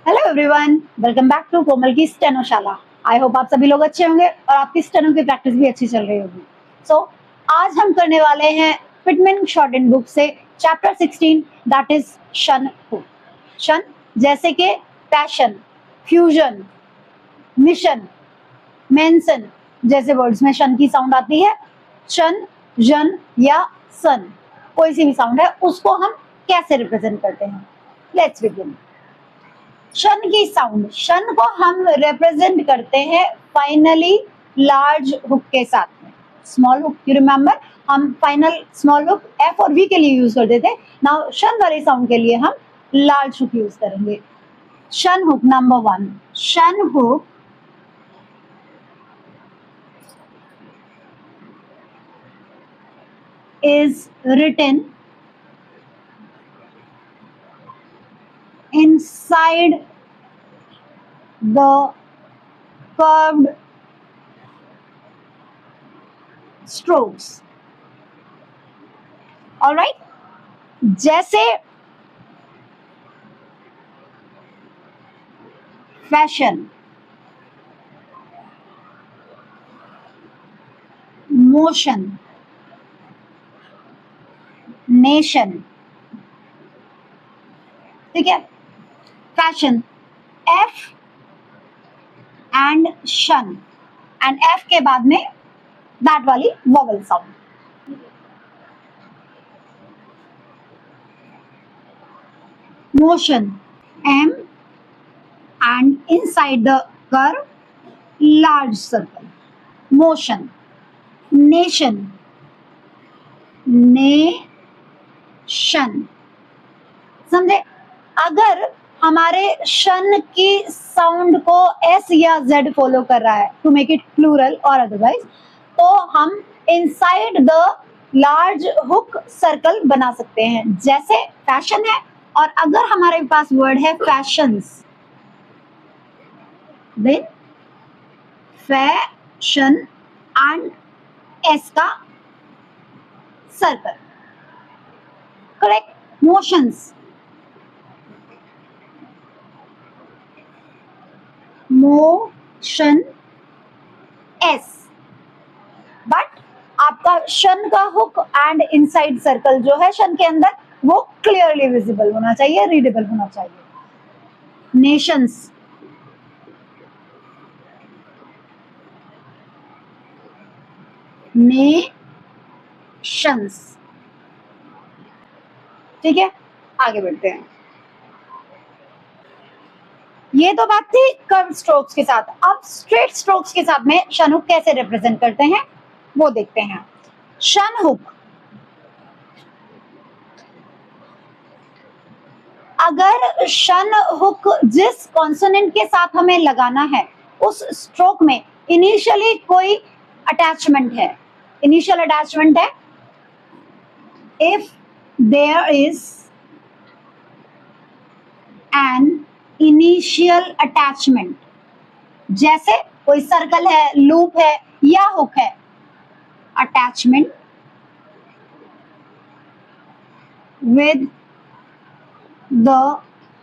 Hello everyone, welcome back to Komal की स्टेनोशाला। I hope आप सभी लोग अच्छे होंगे और आपकी स्टेनो की प्रैक्टिस भी अच्छी चल रही होगी। सो आज हम करने वाले हैं पिटमैन शॉर्टेन बुक से चैप्टर 16 दैट इज शन हुक। शन जैसे कि पैशन, फ्यूजन, मिशन, मेंशन जैसे वर्ड्स में शन की साउंड आती है। शन, जन या सन कोई सी भी साउंड है उसको हम कैसे रिप्रेजेंट करते हैं। Let's begin. शन की साउंड, शन को हम रिप्रेजेंट करते हैं फाइनली लार्ज हुक के साथ में। स्मॉल हुक, यू रिमेम्बर, हम फाइनल स्मॉल हुक एफ और वी के लिए यूज करते थे। नाउ शन वाली साउंड के लिए हम लार्ज हुक यूज करेंगे। शन hook number 1, shun hook is written inside the curved strokes. All right, जैसे फैशन, मोशन, नेशन, ठीक है। Fashion, F and shun, and F के बाद में दैट वाली vowel sound. Motion, M and inside the curve large circle, motion. Nation, nation, समझे। अगर हमारे शन की साउंड को एस या जेड फॉलो कर रहा है टू मेक इट प्लूरल और अदरवाइज, तो हम inside the large hook circle बना सकते हैं। जैसे फैशन है और अगर हमारे पास वर्ड है fashions, then fashion and S का circle, correct. Motions, motion S, but आपका शन का हुक एंड इनसाइड सर्कल जो है शन के अंदर वो क्लियरली विजिबल होना चाहिए, रीडेबल होना चाहिए। नेशंस, नेशंस, ठीक है। आगे बढ़ते हैं। ये तो बात थी कर्व स्ट्रोक्स के साथ। अब स्ट्रेट स्ट्रोक्स के साथ में शन हुक कैसे रिप्रेजेंट करते हैं वो देखते हैं। शन हुक, अगर शन हुक जिस कॉन्सोनेंट के साथ हमें लगाना है उस स्ट्रोक में इनिशियली कोई अटैचमेंट है, इनिशियल अटैचमेंट है, if there is an initial attachment, जैसे कोई सर्कल है, लूप है या हुक है, attachment with the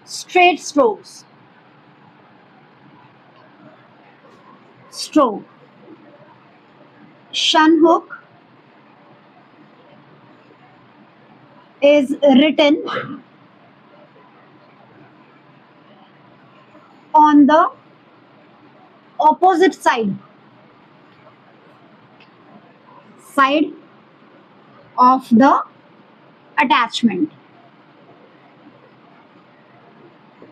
straight strokes, stroke, शन hook is written on the opposite side of the attachment.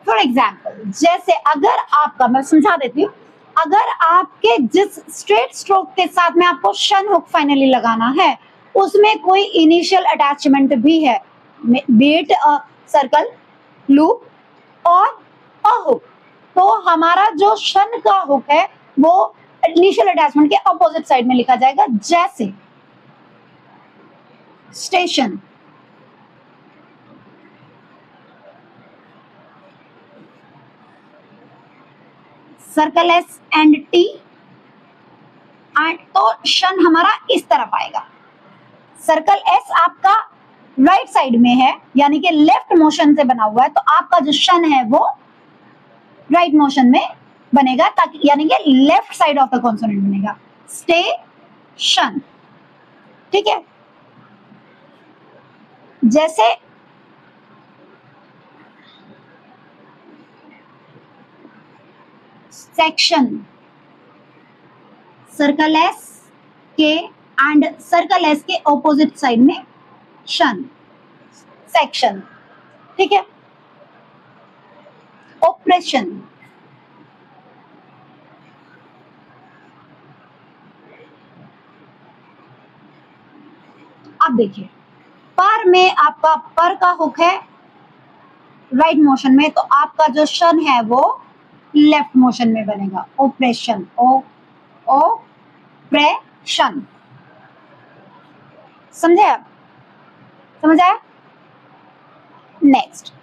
For example, जैसे अगर आपका, मैं समझा देती हूँ, अगर आपके जिस स्ट्रेट स्ट्रोक के साथ में आपको शन हुक फाइनली लगाना है उसमें कोई इनिशियल अटैचमेंट भी है, B it a circle, loop और अ हुक, तो हमारा जो शन का हुक है वो इनिशियल अटैचमेंट के अपोजिट साइड में लिखा जाएगा। जैसे station, circle S and T, तो शन हमारा इस तरफ आएगा। सर्कल एस आपका राइट साइड में है, यानी कि लेफ्ट मोशन से बना हुआ है, तो आपका जो शन है वो राइट मोशन में बनेगा, ताकि यानी कि left side of the consonant बनेगा, स्टेशन। ठीक है, जैसे सेक्शन, सर्कल एस के एंड सर्कल एस के ऑपोजिट साइड में शन, सेक्शन। ठीक है, ऑपरेशन, अब देखिए पर में आपका पर का हुक है राइट मोशन में, तो आपका जो शन है वो लेफ्ट मोशन में बनेगा, ऑपरेशन, ऑपरेशन। समझे आप? समझ आया? नेक्स्ट,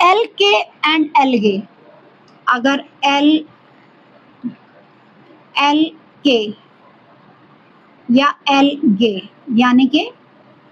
एल के एंड एल गे, अगर एल के या एल गे, यानी कि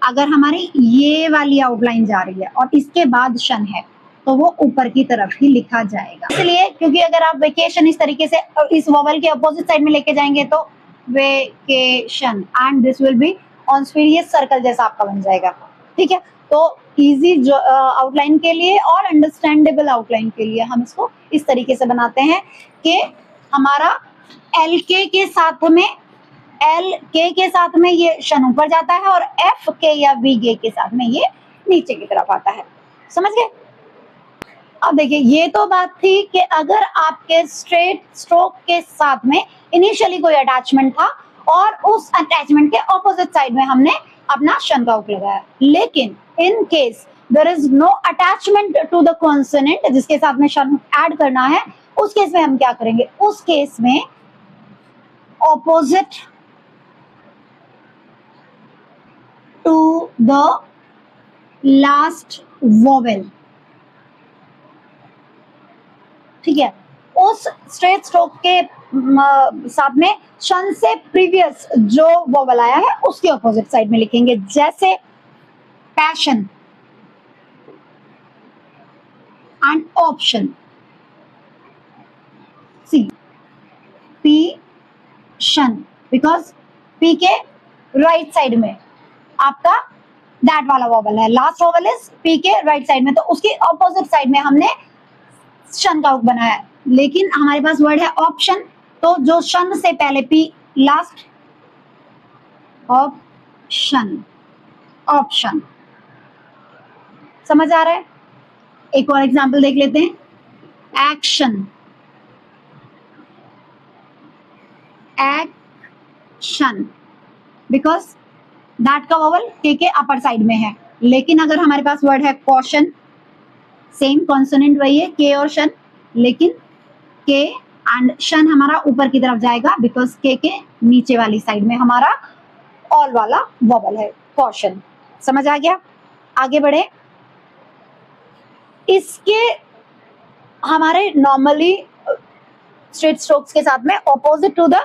अगर हमारी ये वाली आउटलाइन जा रही है और इसके बाद शन है, तो वो ऊपर की तरफ ही लिखा जाएगा। इसलिए क्योंकि अगर आप वेकेशन इस तरीके से इस वोवल के अपोजिट साइड में लेके जाएंगे तो vacation and this will be on speed, ये सर्कल जैसा आपका बन जाएगा। ठीक है, तो इजी जो आउटलाइन के लिए और अंडरस्टैंडेबल आउटलाइन के लिए हम इसको इस तरीके से बनाते हैं कि हमारा एल के साथ में, एल के साथ में ये शन ऊपर जाता है और एफ के या वी के साथ में ये नीचे की तरफ आता है। समझ गए? अब देखिए ये तो बात थी कि अगर आपके स्ट्रेट स्ट्रोक के साथ में इनिशियली कोई अटैचमेंट था और उस अटैचमेंट के ऑपोजिट साइड में हमने अपना शन का हुक लगाया, लेकिन in case there is no attachment to the consonant जिसके साथ में शन ऐड करना है, उस केस में हम क्या करेंगे? उस केस में opposite to the last vowel, ठीक है, उस स्ट्रेट स्ट्रोक के साथ में शन से प्रीवियस जो वोवेल आया है उसके ऑपोजिट साइड में लिखेंगे, जैसे passion and option, C P shun, because P के राइट साइड में आपका दैट वाला वोवेल है, लास्ट वोवेल इज पी के राइट साइड में, तो उसके ऑपोजिट साइड में हमने शन का हुक बनाया है। लेकिन हमारे पास वर्ड है ऑप्शन, तो जो शन से पहले पी लास्ट, ऑप्शन, ऑप्शन। समझ आ रहा है? एक और एग्जांपल देख लेते हैं, एक्शन, एक्शन, बिकॉज दैट का वोवेल के अपर साइड में है। लेकिन अगर हमारे पास वर्ड है कॉशन, सेम कॉन्सोनेंट वही है के और शन, लेकिन के एंड शन हमारा ऊपर की तरफ जाएगा बिकॉज के नीचे वाली साइड में हमारा ऑल वाला वोवेल है, कॉशन। समझ आ गया? आगे बढ़े। इसके हमारे नॉर्मली स्ट्रेट स्ट्रोक्स के साथ में opposite to the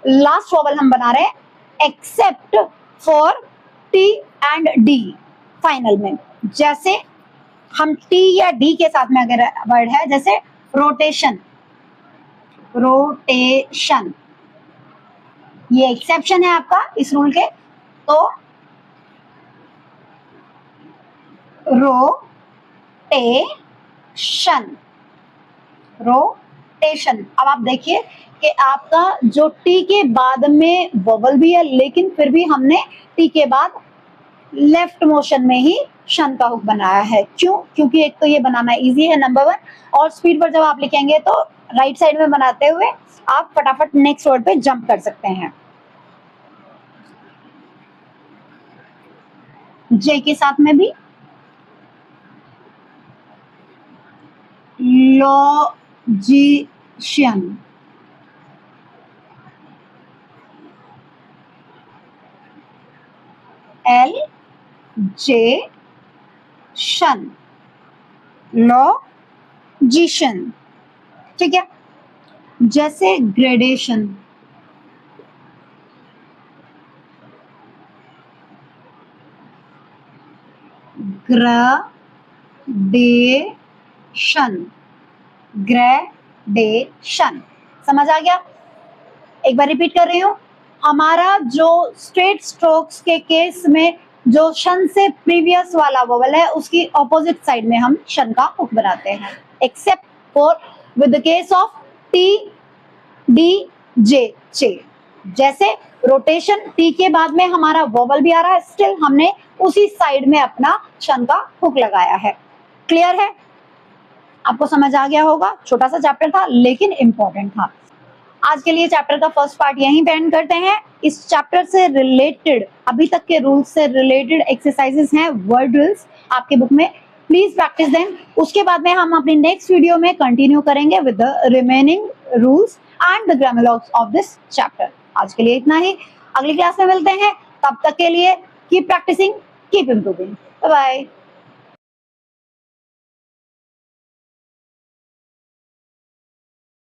last vowel हम बना रहे हैं, except for T and D final में। जैसे हम टी या डी के साथ में अगर वर्ड है, जैसे रोटेशन, रोटेशन, ये एक्सेप्शन है आपका इस रूल के, तो रोटेशन, रोटेशन। अब आप देखिए कि आपका जो टी के बाद में वोवेल भी है, लेकिन फिर भी हमने टी के बाद लेफ्ट मोशन में ही शन का हुक बनाया है। क्यों? क्योंकि एक तो ये बनाना इजी है नंबर 1, और स्पीड पर जब आप लिखेंगे तो राइट साइड में बनाते हुए आप फटाफट नेक्स्ट वर्ड पे जंप कर सकते हैं। जे के साथ में भी लॉजिशियन, एल जे शन, लॉजिशियन। ठीक है, जैसे ग्रेडेशन, ग्रेडेशन, ग्रेडेशन। समझ आ गया? एक बार रिपीट कर रही हूँ, हमारा जो स्ट्रेट स्ट्रोक्स के केस में जो शन से प्रीवियस वाला वोवेल है उसकी ऑपोजिट साइड में हम शन का हुक बनाते हैं, except for with the case of T D J चे। जैसे रोटेशन टी के बाद में हमारा वोवेल भी आ रहा है, स्टिल हमने उसी साइड में अपना शन का हुक लगाया है। क्लियर है? आपको समझ आ गया होगा। छोटा सा चैप्टर था लेकिन इंपॉर्टेंट था। आज के लिए चैप्टर का फर्स्ट पार्ट यहीं पे एंड करते हैं। इस चैप्टर से रिलेटेड अभी तक के रूल्स से रिलेटेड एक्सरसाइजेस हैं, वर्ड ड्रिल्स आपके बुक में, प्लीज प्रैक्टिस देम। उसके बाद में हम अपनी नेक्स्ट वीडियो में कंटिन्यू करेंगे with the remaining rules and the grammar logs of this chapter. आज के लिए इतना ही, अगली क्लास में मिलते हैं। तब तक के लिए keep practising, keep improving. Bye bye.